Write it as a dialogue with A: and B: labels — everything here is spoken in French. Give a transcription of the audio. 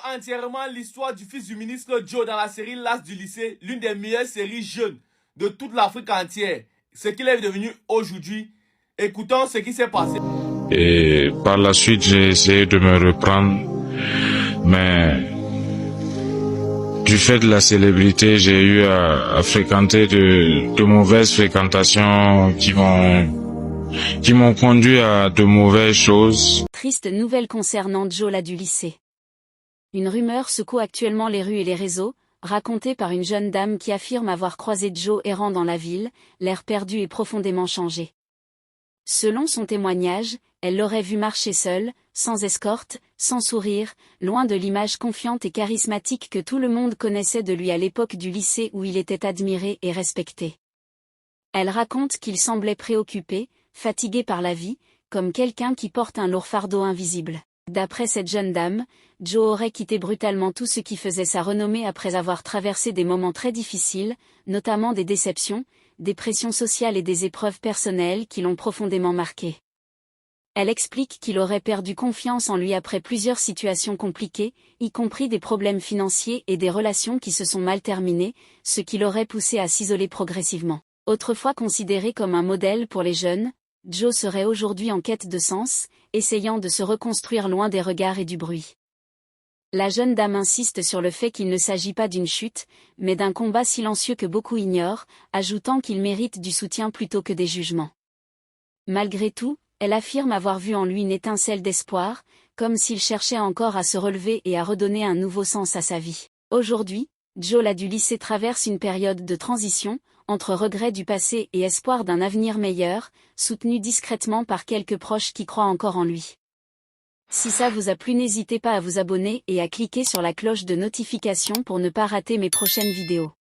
A: entièrement l'histoire du fils du ministre Joe dans la série L'As du lycée, l'une des meilleures séries jeunes de toute l'Afrique entière. Ce qu'il est devenu aujourd'hui. Écoutons ce qui s'est passé.
B: Et par la suite, j'ai essayé de me reprendre, mais du fait de la célébrité, j'ai eu à fréquenter de mauvaises fréquentations qui m'ont conduit à de mauvaises choses.
C: Triste nouvelle concernant Joe du lycée. Une rumeur secoue actuellement les rues et les réseaux, racontée par une jeune dame qui affirme avoir croisé Joe errant dans la ville, l'air perdu et profondément changé. Selon son témoignage, elle l'aurait vu marcher seule, sans escorte, sans sourire, loin de l'image confiante et charismatique que tout le monde connaissait de lui à l'époque du lycée où il était admiré et respecté. Elle raconte qu'il semblait préoccupé, fatigué par la vie, comme quelqu'un qui porte un lourd fardeau invisible. D'après cette jeune dame, Joe aurait quitté brutalement tout ce qui faisait sa renommée après avoir traversé des moments très difficiles, notamment des déceptions, des pressions sociales et des épreuves personnelles qui l'ont profondément marqué. Elle explique qu'il aurait perdu confiance en lui après plusieurs situations compliquées, y compris des problèmes financiers et des relations qui se sont mal terminées, ce qui l'aurait poussé à s'isoler progressivement. Autrefois considéré comme un modèle pour les jeunes, Joe serait aujourd'hui en quête de sens, essayant de se reconstruire loin des regards et du bruit. La jeune dame insiste sur le fait qu'il ne s'agit pas d'une chute, mais d'un combat silencieux que beaucoup ignorent, ajoutant qu'il mérite du soutien plutôt que des jugements. Malgré tout, elle affirme avoir vu en lui une étincelle d'espoir, comme s'il cherchait encore à se relever et à redonner un nouveau sens à sa vie. Aujourd'hui, Joe du lycée traverse une période de transition, entre regrets du passé et espoir d'un avenir meilleur, soutenu discrètement par quelques proches qui croient encore en lui. Si ça vous a plu, n'hésitez pas à vous abonner et à cliquer sur la cloche de notification pour ne pas rater mes prochaines vidéos.